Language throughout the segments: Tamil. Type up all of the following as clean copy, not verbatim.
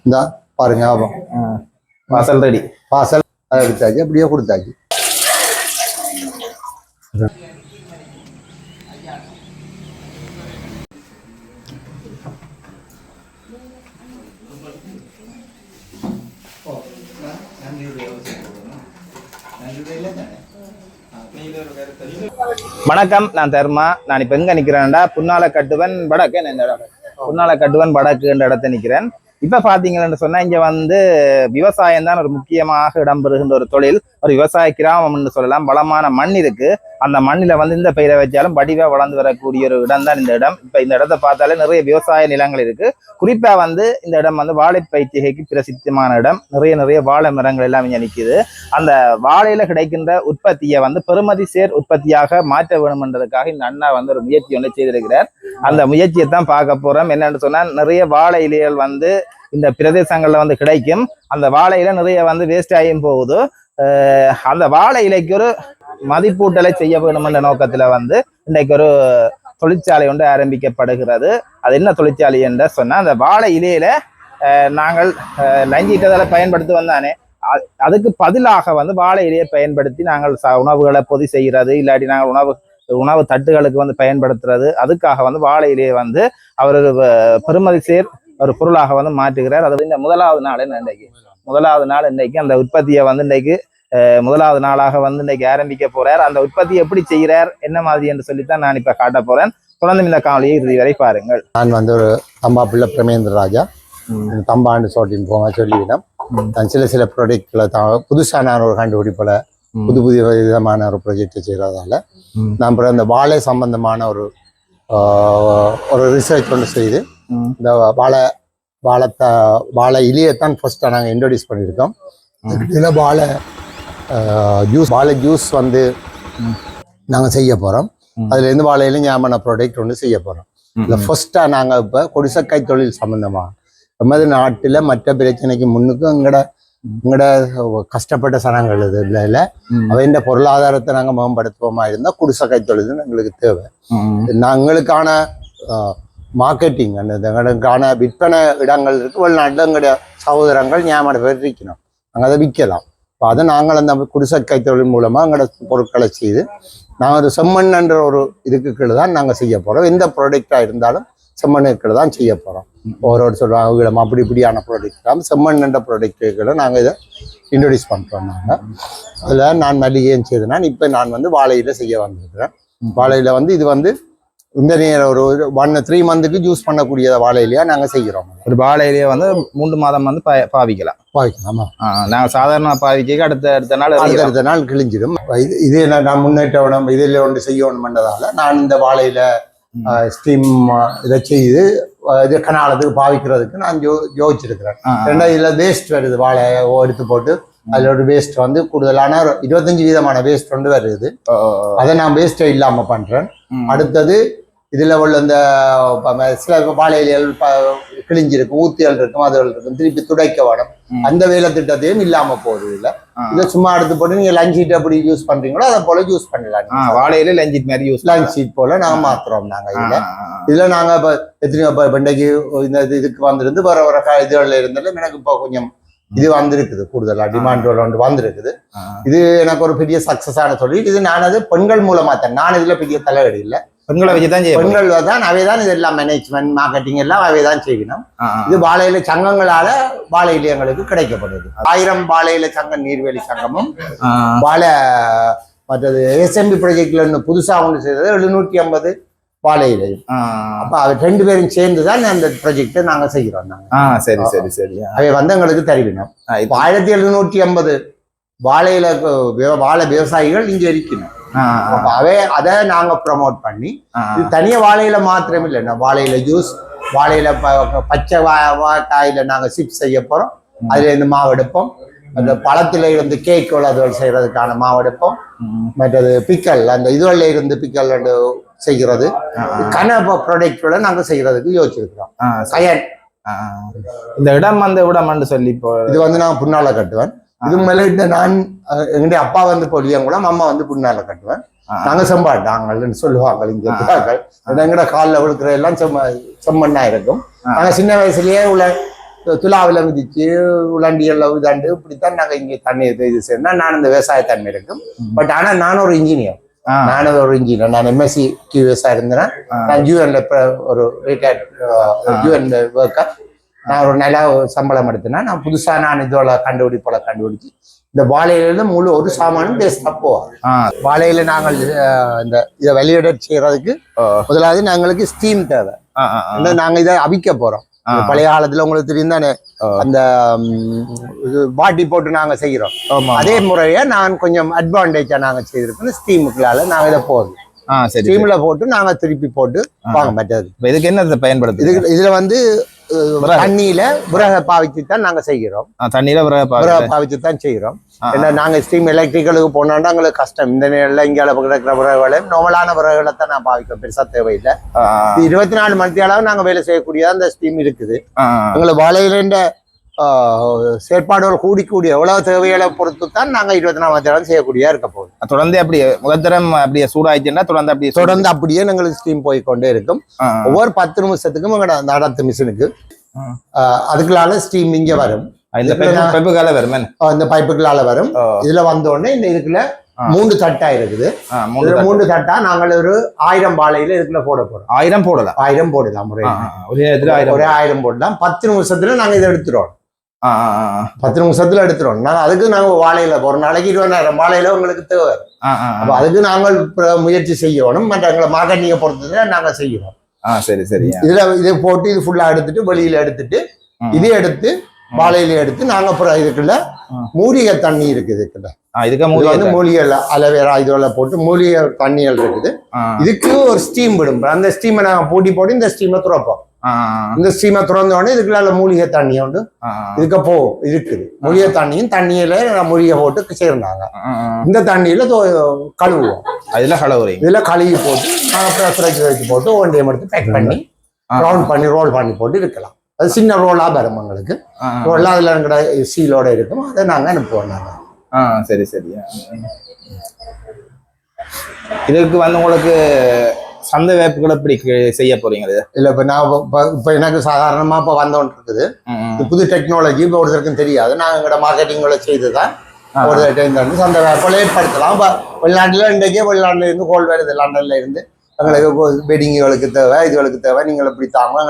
இந்த பாருங்க பார்சல் ரெடி. பார்சல் எடுத்தாச்சு, அப்படியே கொடுத்தாச்சு. வணக்கம், நான் தர்மா. நான் இப்ப எங்க நிக்கிறேன்டா, புன்னால கட்டுவன் வடக்கு. இந்த இடம் புன்னால கட்டுவன் வடக்கு என்ற இடத்த நிக்கிறேன். இப்ப பாத்தீங்கன்னு சொன்னா இங்க வந்து விவசாயம் தான் ஒரு முக்கியமாக இடம்பெறுகின்ற ஒரு தொழில். ஒரு விவசாய கிராமம்னு சொல்லலாம். வளமான மண் இருக்கு. அந்த மண்ணில வந்து இந்த பயிரை வச்சாலும் வடிவா வளர்ந்து வரக்கூடிய ஒரு இடம் தான் இந்த இடம். இப்ப இந்த இடத்தை பார்த்தாலே நிறைய விவசாய நிலங்கள் இருக்கு. குறிப்பா வந்து இந்த இடம் வந்து வாழை பயிற்சிகைக்கு பிரசித்தமான இடம். நிறைய வாழை மரங்கள் எல்லாம் இங்க நிக்குது. அந்த வாழையில கிடைக்கின்ற உற்பத்தியை வந்து பெறுமதி சேர் உற்பத்தியாக மாற்ற வேணும்ன்றதுக்காக இந்த அண்ணா வந்து ஒரு முயற்சி ஒன்று செய்திருக்கிறார். அந்த முயற்சியை தான் பார்க்க போறோம். என்னன்னு சொன்னா, நிறைய வாழை இலைகள் வந்து இந்த பிரதேசங்கள்ல வந்து கிடைக்கும். அந்த வாழை இலை நிறைய வந்து வேஸ்ட் ஆகியும் போகுது. அந்த வாழை இலைக்கு ஒரு மதிப்பூட்டலை செய்ய வேணும் என்ற நோக்கத்துல வந்து இன்றைக்கு ஒரு தொழிற்சாலை ஒன்று ஆரம்பிக்கப்படுகிறது. அது என்ன தொழிற்சாலை என்று சொன்னா, அந்த வாழை இலையில நாங்கள் லஞ்சிட்டதில் பயன்படுத்தி வந்தானே, அதுக்கு பதிலாக வந்து வாழை இலையை பயன்படுத்தி நாங்கள் உணவுகளை பொதி செய்கிறது, இல்லாட்டி நாங்கள் உணவு தட்டுகளுக்கு வந்து பயன்படுத்துறது. அதுக்காக வந்து வாழை இலையை வந்து அவர் ஒரு பெறுமதி சேர் ஒரு பொருளாக வந்து மாற்றுகிறார். அது இந்த முதலாவது நாள் இன்னைக்கு அந்த உற்பத்தியை வந்து இன்னைக்கு முதலாவது நாளாக வந்து இன்னைக்கு ஆரம்பிக்க போறார். அந்த உற்பத்தி எப்படி செய்கிறார், என்ன மாதிரி என்று சொல்லித்தான் நான் இப்ப காட்ட போறேன். தொடர்ந்து இந்த காணொலியை இறுதி வரை பாருங்கள். நான் வந்து ஒரு தம்பா பிள்ளை பிரமேந்திர ராஜா, தம்பாண்டு சோட்டின் போக சொல்லிவிடும். நான் சில ப்ராடக்ட்களை புதுசா நான் ஒரு கண்டுபிடிப்புல புது விதமான ஒரு ப்ராஜெக்டை செய்யறதால நான் அந்த வாழை சம்பந்தமான ஒரு ரிசர்ச் ஒன்று செய்து இந்த வாழை இலையத்தான் ஃபர்ஸ்டா நாங்கள் இன்ட்ரோடியூஸ் பண்ணியிருக்கோம். இதில் வாழை ஜூஸ் வந்து நாங்கள் செய்ய போகிறோம். அதுலேருந்து வாழையில ஞாபக ப்ராடக்ட் ஒன்று செய்ய போகிறோம். இதில் ஃபர்ஸ்டா நாங்கள் இப்போ குடிசக்காய் தொழில் சம்பந்தமாக நமது நாட்டில் மற்ற பிரச்சனைக்கு முன்னுக்கு எங்கட கஷ்டப்பட்ட சனங்கள் இல்லை அவைன்ற பொருளாதாரத்தை நாங்கள் மேம்படுத்துவோமா இருந்தால் குடிசக்காய் தொழில் எங்களுக்கு தேவை. எங்களுக்கான மார்க்கெட்டிங் எங்களுக்கான விற்பனை இடங்கள் இருக்கு. வெளிநாட்டில் எங்களுடைய சகோதரங்கள் ஞாபக பேர் இருக்கணும், நாங்கள் அதை விற்கலாம். இப்போ அதை நாங்கள் அந்த குடிசக்காய் தொழில் மூலமாக எங்களோட பொருட்களை செய்து நாங்கள் ஒரு செம்மண் என்ற ஒரு இதுக்கு கீழே தான் நாங்கள் செய்ய போகிறோம். எந்த ப்ராடக்டாக இருந்தாலும் செம்மண்ணுக்களை தான் செய்ய போகிறோம். ஒவ்வொரு சொல்லுவாங்க அப்படி இப்படியான ப்ராடக்ட் செம்மண் என்ற ப்ராடக்டுகளை நாங்கள் இதை இன்ட்ரடியூஸ் பண்ணுறோம். நாங்கள் அதில் நான் மல்லிகையும் செய்தேன்னா இப்போ நான் வந்து வாழையில செய்ய வந்திருக்கிறேன். வாழையில வந்து இது வந்து இந்த நேரம் ஒரு 3 மந்த்துக்கு யூஸ் பண்ணக்கூடிய வாழையிலையா நாங்கள் செய்கிறோம். ஒரு வாழையிலேயே வந்து 3 மாதம் வந்து பாவிக்கலாம். நாங்கள் சாதாரண பாவிக்க அடுத்த நாள் கிழிஞ்சிடும். இது நான் முன்னேற்றம் இதில் ஒன்று செய்யணும் பண்ணதால நான் இந்த வாழையில ஸ்டீம் இதை செய்து இது கனாலத்துக்கு பாவிக்கிறதுக்கு நான் யோசிச்சிருக்கிறேன். ரெண்டாவது இதில் வேஸ்ட் வருது, வாழை எடுத்து போட்டு அதில் ஒரு வேஸ்ட் வந்து கூடுதலான 25% வேஸ்ட் வந்து வருது. அதை நான் வேஸ்ட்டை இல்லாமல் பண்ணுறேன். அடுத்தது இதில் உள்ள இந்த சில வாழை இலைகள் கிழிஞ்சிருக்கும், ஊத்தியல் இருக்கும், அதுகள் இருக்கும், திருப்பி துடைக்க வேணும். அந்த வேலை திட்டத்தையும் இல்லாமல் போகுது. இதை சும்மா எடுத்து போட்டு நீங்கள் லஞ்ச் ஷீட் எப்படி யூஸ் பண்ணுறீங்களோ அதை போல யூஸ் பண்ணலாம். வாழையில லஞ்ச் ஷீட் மாதிரி லஞ்ச் ஷீட் போல நாங்கள் மாத்துறோம். நாங்கள் இதில் நாங்கள் இப்போ எத்தனையோ இன்றைக்கு இந்த இதுக்கு வந்துருந்து வர இதுகளில் இருந்தாலும் எனக்கு இப்போ கொஞ்சம் இது வந்திருக்குது, கூடுதலா டிமாண்ட் வந்திருக்குது. இது எனக்கு ஒரு பெரிய சக்சஸான தொழில். இது நான் அது பெண்கள் மூலமா தான், நான் இதுல பெரிய தலைவலி இல்லை. பெண்கள் தான் அவைதான் இதெல்லாம் மேனேஜ்மெண்ட் மார்க்கெட்டிங் எல்லாம் அவைதான் செய்யணும். இது வாழையில சங்கங்களால வாழை இலையங்களுக்கு கிடைக்கப்படுது. 1000 வாழையில சங்கம் நீர்வேலி சங்கமும் வாழை மற்றது எஸ்எம்பி ப்ராஜெக்ட்ல இன்னும் புதுசா ஒன்று செய்தது 750 வாழை இலையும். அப்ப அவ 2 பேரும் சேர்ந்துதான் அந்த ப்ராஜெக்டை நாங்க செய்கிறோம். அவை வந்து எங்களுக்கு தருவினோம். 1750 வாழையில வாழை விவசாயிகள் இங்க இருக்கணும். அதை நாங்க ப்ரமோட் பண்ணி தனியா வாழையில மாத்திரம் இல்லை, வாழையில ஜூஸ், வாழையில பச்சை காயில நாங்க சிப்ஸ் செய்ய போறோம். அதுல இருந்து மாவு எடுப்போம். அந்த பழத்துல இருந்து கேக்குகள் அதுகள் செய்யறதுக்கான மாவு எடுப்போம். மற்றது பிக்கல் அந்த இதுல இருந்து பிக்கல் செய்கிறது ப்ராடக்டோட நாங்க செய்யறதுக்கு யோசிச்சிருக்கிறோம். இந்த இடம் வந்து சொல்லி இப்போ இது வந்து நான் புன்னால கட்டுவேன். இது மேல நான் எங்களுடைய அப்பா வந்து பொலியங்குளம், அம்மா வந்து புண்ணால கட்டுவேன். நாங்க செம்பாட்டாங்கன்னு சொல்லுவாங்க இங்க இருக்காங்க. எங்கட காலில் விழுக்கிற எல்லாம் செம்மண்ணா இருக்கும். நாங்க சின்ன வயசுலயே துலாவில மிதிச்சு உலண்டியல்ல இதாண்டு இப்படித்தான் நாங்க இங்க தண்ணி இது செய்யறோம்னா நான் இந்த விவசாய தன்மை இருக்கும். பட் ஆனா நானும் ஒரு இன்ஜினியர். நான் எம்எஸ்சி QS இருந்தேன்னா நான் யூஎன்ல ஒரு யூஎன் ஒர்க்கர். நான் ஒரு நல்ல சம்பளம் எடுத்தேன்னா நான் புதுசா நான் இதோட கண்டுபிடிச்சு இந்த வாழையில முழு ஒரு சாமானும் டேஸ்டா போவாங்க. வாழையில நாங்கள் இந்த இதை வெளியிட செய்யறதுக்கு முதலாவது நாங்களுக்கு ஸ்டீம் தேவை. நாங்க இதை அவிக்க போறோம். பழைய காலத்துல உங்களுக்கு தெரியும் தானே, அந்த பாட்டி போட்டு நாங்க செய்யறோம். அதே முறைய நான் கொஞ்சம் அட்வான்டேஜா நாங்க செய்திருக்கோம். ஸ்டீமுக்குள்ளால நாங்க இதை போகுது ஸ்டீம்ல போட்டு நாங்க திருப்பி போட்டு வாங்க மாட்டது. இதுக்கு என்ன பயன்படுது? இதுல வந்து தண்ணியில விறக பாவிச்சு தான் நாங்க செய்கிறோம். தண்ணியில விறக பாவிச்சு தான் செய்யறோம். ஏன்னா நாங்க ஸ்டீம் எலக்ட்ரிக்கலுக்கு போனோம்னா எங்களுக்கு கஷ்டம். இந்த நேரில் இங்கே கிடக்கிற விறகுகளை நார்மலான விறகுகளை தான் நான் பாவிக்கிறோம். பெருசா தேவையில்லை. 24 மணி அளவு நாங்க வேலை செய்யக்கூடியதா அந்த ஸ்டீம் இருக்குது. எங்களுக்கு வாழையில செயற்பாடுகள் கூடிய எவ்வளவு தேவைகளை பொறுத்து தான் நாங்க 24 மணி நேரம் செய்யக்கூடியதா இருக்க போகுது. தொடர்ந்து அப்படியே முதத்தரம் அப்படியே சூடாயிச்சுன்னா தொடர்ந்து அப்படியே எங்களுக்கு ஸ்டீம் போய்கொண்டே இருக்கும். ஒவ்வொரு 10 நிமிஷத்துக்கும் எங்களோட அந்த அடத்து மிஷினுக்கு அதுக்குள்ளால ஸ்டீம் இங்க வரும். இந்த பைப்புகளால வரும். இதுல வந்த உடனே இந்த இதுக்குள்ள 3 தட்டா இருக்குது. 3 தட்டா நாங்கள் ஒரு 1000 வாழையில இதுக்குள்ள போட போறோம். 1000 போடலாம். 1000 போடலாம். ஒரே 1000 போடலாம். 10 நிமிஷத்துல நாங்க இதை எடுத்துருவோம். 10 நிமிஷத்துல எடுத்துருவோம். அதுக்கு நாங்க வாழையில ஒரு நாளைக்கு 20,000 வாழையில உங்களுக்கு தேவை. அப்ப அதுக்கு நாங்கள் முயற்சி செய்யணும். மற்ற எங்களை மார்க்கெட்டிங்க பொறுத்தது நாங்க செய்யறோம். சரி சரி. இதுல இதை போட்டு இது ஃபுல்லா எடுத்துட்டு வெளியில எடுத்துட்டு இதை எடுத்து வாழையில எடுத்து நாங்க அப்புறம் இதுக்குள்ள மூலிகை தண்ணி இருக்குது. இதுக்கு மூலிகை அலவேரா இதெல்லாம் போட்டு மூலிகை தண்ணிகள் இருக்குது. இதுக்கு ஒரு ஸ்டீம் விடும். அந்த ஸ்டீமை நாங்க போட்டு இந்த ஸ்டீமை துறப்போம். இந்த ஸ்டீமை துறந்த உடனே இதுக்குள்ள மூலிகை தண்ணி வந்து இதுக்கு இருக்குது. மூலிகை தண்ணியும் தண்ணியில மூலிகை போட்டு சேர்ந்தாங்க. இந்த தண்ணியில கழுவுவோம். இதுல கழுவி போட்டு நாங்க ப்ரெஷரைசர் வச்சு போட்டு ஒன்றையம் எடுத்து பேக் பண்ணி ரவுண்ட் பண்ணி ரோல் பண்ணி போட்டு இருக்கலாம். அது சின்ன ரோலா வரும் எங்களுக்கு. ரோலா அதுல எங்கட சீலோட இருக்கும். அதை நாங்க அனுப்புவோம். நாங்க சரி சரி. இதுக்கு வந்து உங்களுக்கு சந்தை வேப்புகளை இப்படி செய்ய போறீங்க? இல்ல இப்ப நான் இப்ப எனக்கு சாதாரணமா இப்ப வந்தோன்னு இருக்குது. புது டெக்னாலஜி இப்ப ஒருத்தருக்கும் தெரியாது. நாங்க எங்கட மார்க்கெட்டிங்கோட செய்துதான் ஒரு சந்தை வேப்புகளை ஏற்படுத்தலாம். வெளிநாட்டுல இன்றைக்கே வெளிநாட்டுல இருந்து கோல் வருது. லண்டன்ல இருந்து எங்களுக்கு வெட்டிங்களுக்கு தேவை, இதுகளுக்கு தேவை, நீங்கள் இப்படி தாங்க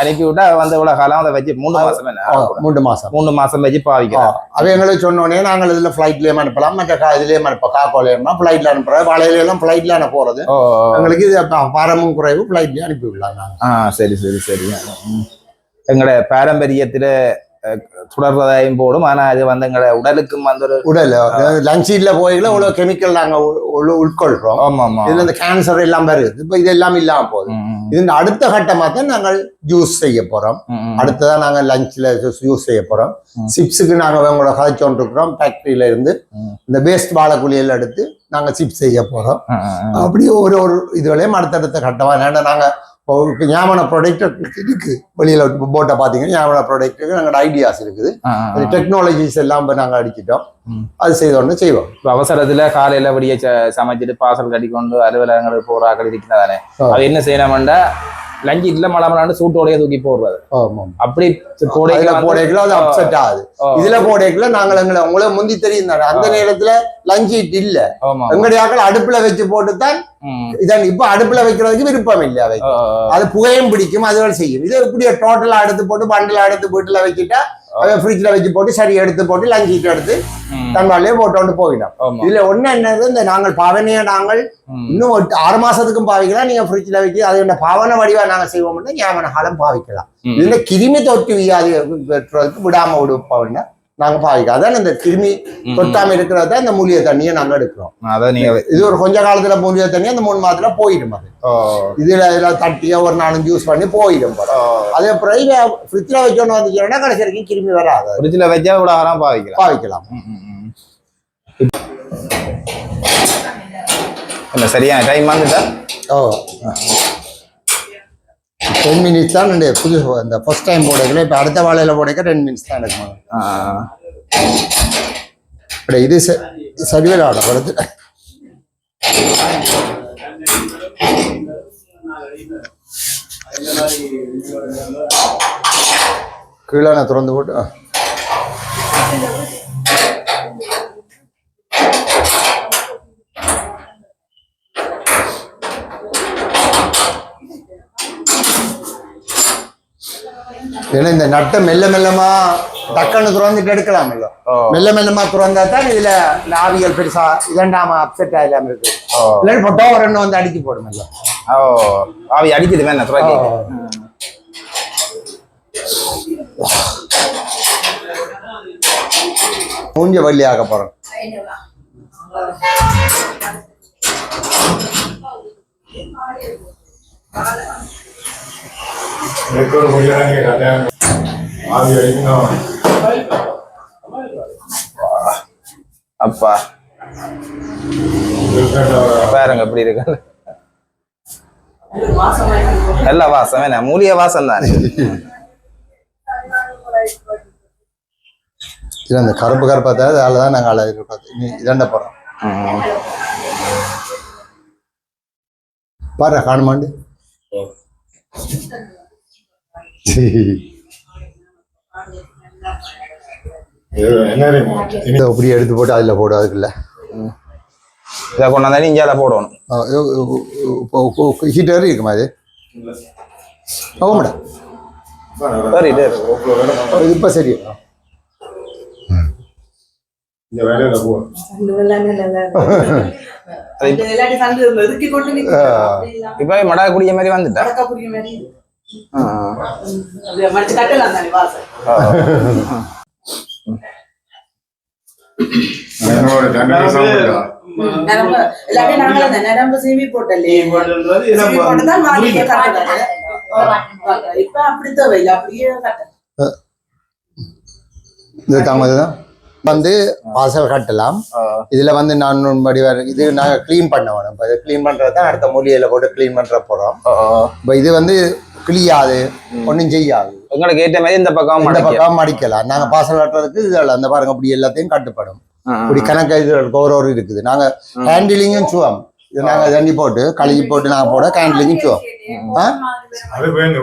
அனுப்பி விட்டா வந்து இவ்வளவு காலம் அதை வச்சு 3 மாசம் வச்சு பாவிக்கலாம். அது எங்களுக்கு சொன்னோடனே நாங்கள் இதுல பிளைட்லயும் அனுப்பலாம். மற்ற இதுலயும் அனுப்போம். காக்கோலையும்னா பிளைட்ல அனுப்புறோம். வாழையில எல்லாம் பிளைட்ல அனுப்புறது. எங்களுக்கு இது பாரமும் குறைவு. பிளைட்லயும் அனுப்பி விடலாம் நாங்க. சரி சரி சரி. எங்களோட பாரம்பரியத்துல சுடர்வதாயும் போடும். ஆனா அது வந்து எங்களோட உடலுக்கும் வந்து ஒரு உடல் லஞ்சில போயில இவ்வளவு கெமிக்கல் நாங்க உட்கொள்றோம். இதுல இந்த கேன்சர் எல்லாம் வருது. இப்ப இதெல்லாம் இல்லாம போகுது. இது அடுத்த கட்டமா தான் நாங்கள் ஜூஸ் செய்ய போறோம். அடுத்ததான் நாங்க லஞ்ச்ல ஜூஸ் செய்ய போறோம். சிப்ஸுக்கு நாங்க உங்களோட கதைச்சோன்னு இருக்கிறோம். ஃபேக்டரியில இருந்து இந்த வேஸ்ட் வாழைக்குழியில எடுத்து நாங்க சிப்ஸ் செய்ய போறோம். அப்படியே ஒரு இதுவரையும் அடுத்தடுத்த கட்டமா நாங்க ஞாபக ப்ராடக்ட் இருக்கு. வெளியில போட்ட பாத்தீங்கன்னா ஞாபக ப்ராடக்ட்டுக்கு நாங்களோட ஐடியாஸ் இருக்குது. டெக்னாலஜிஸ் எல்லாம் நாங்க அடிச்சிட்டோம். அது செய்தோன்னு செய்வோம். அவசரத்துல காலையில வெளியே சமைச்சிட்டு பார்சல் கட்டி கொண்டு அலுவலகங்களுக்கு போறாக்கள் இருக்கிறதானே, அது என்ன செய்யணும்னா லஞ்ச் இல்ல மழை சூட்டோடைய தூக்கி போடுறது. அப்படி போடைக்குள்ள அது அப்செட் ஆகுது. இதுல போடைக்குள்ள நாங்கள் உங்களை முந்தி தெரியும் தானே, அந்த நேரத்துல லஞ்ச் இல்ல எங்கடையாக்கள் அடுப்புல வச்சு போட்டுத்தான் இதான். இப்ப அடுப்புல வைக்கிறதுக்கு விருப்பம் இல்லை. அவை அது புகையும் பிடிக்கும், அதுகள் செய்யும். இது இப்படியே டோட்டலா எடுத்து போட்டு பண்டிலா எடுத்து வீட்டுல வச்சுட்டா ஃப்ரிட்ஜ்ல வச்சு போட்டு சரி எடுத்து போட்டு லஞ்சிட்டு எடுத்து தன்வாலே போட்டோன்னு போயிடும். இதுல ஒண்ணு என்னது, இந்த நாங்கள் பாவனையை நாங்கள் இன்னும் 6 மாசத்துக்கும் பாவிக்கலாம். நீங்க ஃப்ரிட்ஜ்ல வச்சு அது பாவனை வடிவா நாங்க செய்வோம்னா ஞாபக காலம் பாவிக்கலாம். இதுல கிருமி தொற்று வியாதி பெற்றதுக்கு விடாம விடுப்போம்னா நாங்க பாவிக்கலாம். அதான் இந்த கிருமி தொட்டாம இருக்கிறத இந்த மூலிகை தண்ணியை நாங்க எடுக்கிறோம். இது ஒரு கொஞ்ச காலத்துல மூலிகை தண்ணி அந்த 3 மாதத்துல போயிடும். அது இதுல தட்டியா ஒரு 4 ஜூஸ் பண்ணி போயிடும். அதே அப்புறம் ஃப்ரிட்ஜ்ல வச்சோன்னு வந்துச்சோன்னா கடைசி வரைக்கும் கிருமி வராது. ஃப்ரிட்ஜ்ல வச்சா விடாம பாவிக்கலாம். சரியான டைம் வந்துட்டா 10 மினிட்ஸ் தான் புது இந்த ஃபர்ஸ்ட் டைம் போடைக்கல. இப்போ அடுத்த வாழையில போடைக்க 10 மினிட்ஸ் தான் எடுக்கணும். இது சரிவர ஆட படுத்து கீழே நான் திறந்து போட்டு ஏன்னா இந்த நட்டை மெல்ல மெல்லமா டக்குன்னு துறந்துட்டு எடுக்கலாம்ல மெல்ல மெல்லமா துறந்தா தான் இதுல ஆவிகள் பெருசா இதண்டாம அப்செட் ஆகலாம இருக்கு இல்லாட்டி பொட்டோ ஒரு எண்ணம் வந்து அடிச்சு போடுமில்ல ஆவி அடிக்குது வேணா துறக்கி மூஞ்ச வள்ளி ஆக போறோம் அப்பா பாருங்க எப்படி இருக்கு நல்ல வாசம் வேணா மூலிகை வாசம் தானே அந்த கருப்பு கருப்பா தான் அதுதான் நாங்கள் அழகு இதண்ட போறோம் பாரு காணுமாண்டு அப்படி எடுத்து போட்டு அதுல போடும் அதுக்குள்ள இதை கொண்டாந்து இஞ்சால போடணும் ஹீட்டர் இருக்குமா அது ஆமாடா சரி இப்ப சரி இப்ப மடா குடிய மாதிரி வந்துட்டா நரம்பு சீவி போட்டலே இப்ப அப்படித்தான் அப்படியே வந்து வாசல் கட்டலாம் இதுல வந்து நான் இது நாங்க கிளீன் பண்ண வேணும் இப்போ கிளீன் பண்றதுதான் அடுத்த மூலிகையில போட்டு கிளீன் பண்ற போறோம் இப்போ இது வந்து கிளியாது ஒன்றும் செய்யாது உங்களுக்கு ஏற்ற மாதிரி இந்த பக்கம் அடிக்கலாம் நாங்க பாசல் கட்டுறதுக்கு இதுல அந்த பாருங்க அப்படி எல்லாத்தையும் கட்டுப்படும் இப்படி கணக்கு இதுகளுக்கு ஒரு இருக்குது நாங்க ஹேண்டிலிங்கும் சுவம் இது நாங்க தண்ணி போட்டு கழுகி போட்டு நாங்க போட ஹேண்டிலிங்கும் சுவம்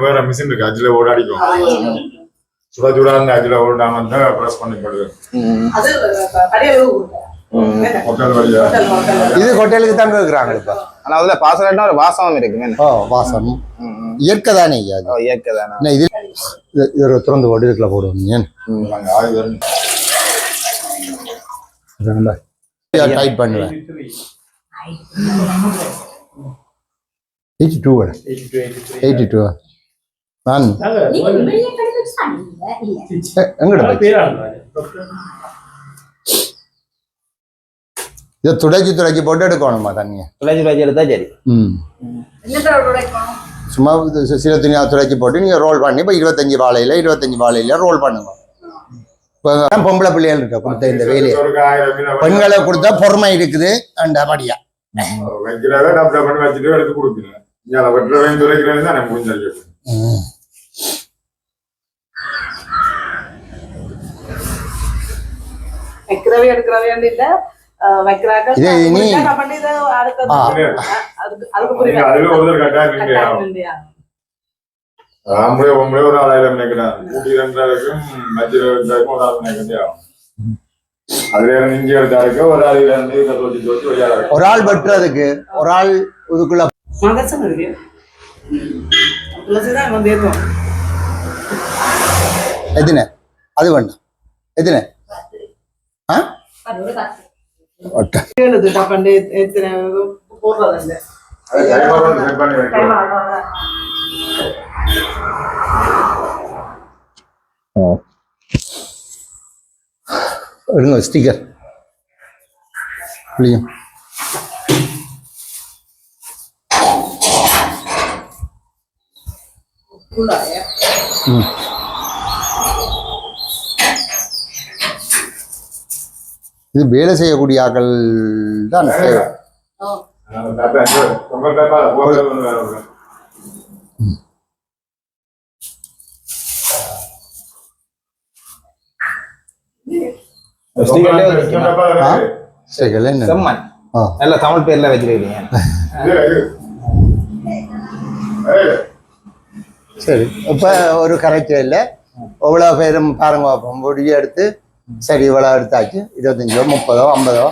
வேற மிஷின் இருக்கு அதுல ஓட அடிக்கும் சுட சுடா இருந்து அதுல ஓடாம இருந்தா பிரஸ் பண்ணி போடுது இது ஹோட்டலுக்கு தான் இருக்கிறாங்க இப்ப ஆனா அதுல பாசலட்னா ஒரு வாசமும் இருக்கு வாசம் இயற்கை தானே இயற்கை தானே இது ஒரு திறந்து போட்டு இதுக்குள்ள போடுவோம் டைட் பண்ணுவேன் 82 நான் இதை துடைச்சி போட்டு எடுக்கணுமா தண்ணியை துடைச்சி எடுத்தா சரி சும்மா சில துணியா துடைச்சி போட்டு நீங்க ரோல் பண்ணி இப்போ 25 வாழையில ரோல் பண்ணுங்க இப்போ பொம்பளை பிள்ளைகள் இருக்க கொடுத்த இந்த வேலையை பெண்களை கொடுத்தா பொறுமை இருக்குது அந்த படியா வச்சுட்டு எடுத்து கொடுப்பீங்க முடிஞ்சு ஒரு ஆளாயிரம் நினைக்கிறேன் கூட்டி 2000க்கும் மத்திய 2000க்கும் ஒரு ஆள் நினைக்கிறதே அதுல இஞ்சி எடுத்தாருக்கு ஒரு ஆள் இருந்து ஒரு ஆள் வெட்டுறதுக்கு ஒரு ஆள் இதுக்குள்ள எதுனே அது வேண்டாம் எதுனே எடுங்க ஸ்டிக்கர் புரியும் இது வேலை செய்யக்கூடிய ஆக்கள் தான் தேவை ஸ்ரீகல்லே வச்சிருக்கீங்க. ஆ ஸ்ரீகல்ல என்ன செம்மன் ஆ நல்ல தமிழ் பேர்ல வச்சிருக்கீங்க. சரி இப்போ ஒரு கரைச்சல் எவ்வளோ பேரும் பாருங்க பார்ப்போம். முடிய எடுத்து சரி இவ்வளோ எடுத்தாச்சு 25 30 50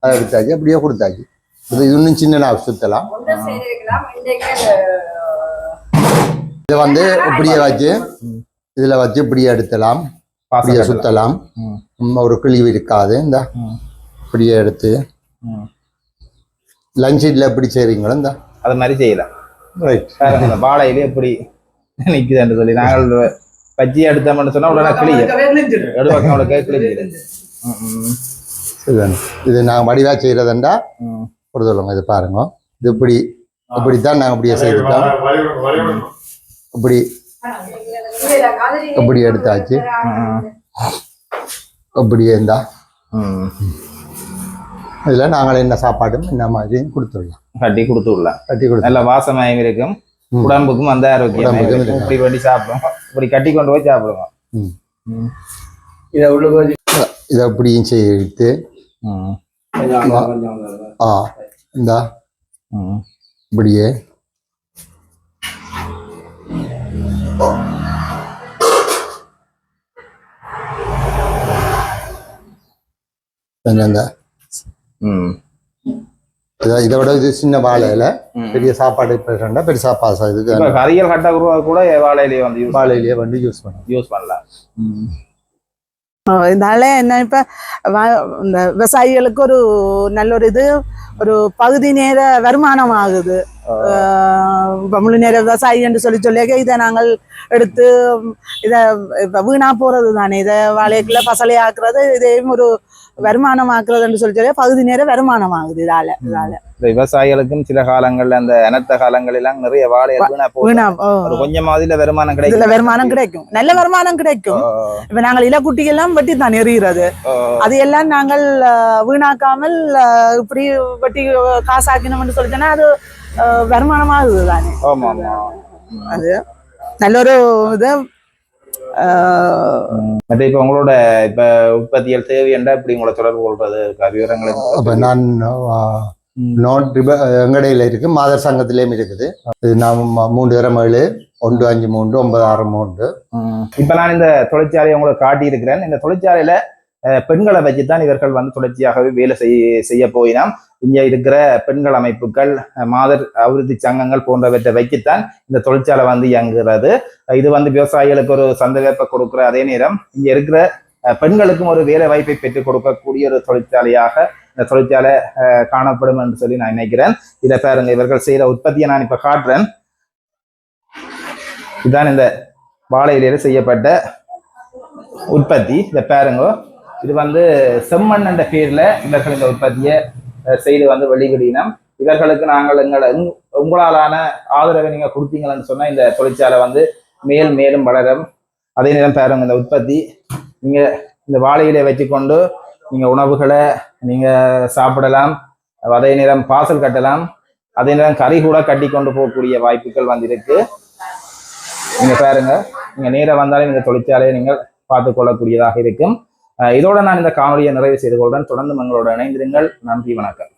அதை எடுத்தாச்சு அப்படியே கொடுத்தாச்சு. இது இன்னும் சின்ன சுற்றலாம். இதை வந்து இப்படியே வச்சு இதில் வச்சு இப்படியே எடுத்தலாம், இப்படியே சுற்றலாம். ஒரு கிழிவு இருக்காது. இந்த இப்படியே எடுத்து லஞ்சில் எப்படி செய்கிறீங்களோ இந்த அது மாதிரி செய்யலாம். ரைட். வாழையிலே எப்படி நிக்குதுன்னு சொல்லி நாங்கள் பஜ்ஜி எடுத்தோம்னு சொன்னா உடனே கிளிய எடுவாக்கம் அவளுக்கு கிளிஞ்சிரு. இது நாங்கள் வடிவா செய்யறதுண்டா ஒரு சொல்லுங்க. இது பாருங்க, இது இப்படித்தான் நாங்கள் இப்படியே செய்துட்டோம். இப்படி எடுத்தாச்சு. இப்படியே இருந்தா இதில் நாங்கள் என்ன சாப்பாடும் என்ன மாதிரி கொடுத்துடலாம். கட்டி கொடுத்து நல்ல வாசமாயும் இருக்கும், உடம்புக்கும் அந்த ஆரோக்கியம். இப்படி பண்ணி சாப்பிடுவோம், இப்படி கட்டி கொண்டு போய் சாப்பிடுவோம். இதை அப்படியும் செய்து இந்தா இப்படியே இதை விட இது சின்ன வாழையில பெரிய சாப்பாடு பெருசா பாசம். இதுக்கு கறிகள் கட்ட கூட வாழையிலேயே வந்து யூஸ் பண்ணலாம். இதனால என்ன இப்ப இந்த விவசாயிகளுக்கு ஒரு நல்ல ஒரு இது ஒரு பகுதி நேர வருமானம் ஆகுது. இப்ப முழு நேர விவசாயி என்று சொல்லிக்க இதை நாங்கள் எடுத்து இதை இப்ப வீணா போறது தானே. இதை வாழைக்குள்ள பசலை ஆக்குறது, இதையும் ஒரு வருமானம் ஆக்குறதுன்னு சொல்லி பகுதி நேர வருமானம் ஆகுது. இதால விவசாயிகளுக்கும் சில காலங்கள்ல அந்த அனர்த்த காலங்களெல்லாம் நிறைய வாழை கொஞ்சமாவது வருமானம் கிடைக்கும். வருமானம் கிடைக்கும், நல்ல வருமானம் கிடைக்கும். இப்ப நாங்கள் இலக்குட்டிகள்லாம் வெட்டி தான் எறிகிறது. அது எல்லாம் நாங்கள் வீணாக்காமல் இப்படி வெட்டி காசாக்கணும்னு சொல்லிட்டோன்னா அது வருமானமாகுது தானே. அது நல்ல ஒரு இது. இப்ப உங்களோட இப்ப உற்பத்தியல் தேவை என்றா இப்படி உங்களை தொடர்பு கொள்றது விவரங்களை நான் எங்கடையில இருக்கு, மாதர் சங்கத்திலேயும் இருக்குது. நான் 327 153 963. இப்ப நான் இந்த தொழிற்சாலையை உங்களுக்கு காட்டி இருக்கிறேன். இந்த தொழிற்சாலையில பெண்களை வச்சுத்தான் இவர்கள் வந்து தொடர்ச்சியாகவே வேலை செய்ய போயினாம். இங்க இருக்கிற பெண்கள் அமைப்புகள், மாதர் அபிவிருத்தி சங்கங்கள் போன்றவற்றை வைக்கத்தான் இந்த தொழிற்சாலை வந்து இயங்குகிறது. இது வந்து விவசாயிகளுக்கு ஒரு சந்தவேற்பை கொடுக்குற அதே நேரம் இங்க இருக்கிற பெண்களுக்கும் ஒரு வேலை வாய்ப்பை பெற்றுக் கொடுக்கக்கூடிய ஒரு தொழிற்சாலையாக இந்த தொழிற்சாலை காணப்படும் என்று சொல்லி நான் நினைக்கிறேன். இதை பாருங்க, இவர்கள் செய்த உற்பத்தியை நான் இப்ப காட்டுறேன். இதுதான் இந்த வாழையிலே செய்யப்பட்ட உற்பத்தி. இதை பாருங்க, இது வந்து செம்மண் என்ற பேர்ல இவர்கள் இந்த உற்பத்தியை செய்து வந்து வெளியிடினோம். இவர்களுக்கு நாங்கள் உங்களாலான ஆதரவை நீங்க கொடுத்தீங்கன்னு சொன்னா இந்த தொழிற்சாலை வந்து மேலும் வளரும். அதே நேரம் பாருங்க, இந்த உற்பத்தி நீங்க இந்த வாழையிலே வச்சுக்கொண்டு நீங்க உணவுகளை நீங்க சாப்பிடலாம். அதே நேரம் பாசல் கட்டலாம். அதே நேரம் கறி கூட கட்டி கொண்டு போகக்கூடிய வாய்ப்புகள் வந்து இருக்கு. நீங்க பாருங்க, நீங்க நேரம் வந்தாலும் இந்த தொழிற்சாலையை நீங்கள் பார்த்துக் கொள்ளக்கூடியதாக இருக்கும். இதோட நான் இந்த காணொலியை நிறைவு செய்து கொள்றேன். தொடர்ந்து எங்களோட இணைந்திருங்கள். நன்றி, வணக்கம்.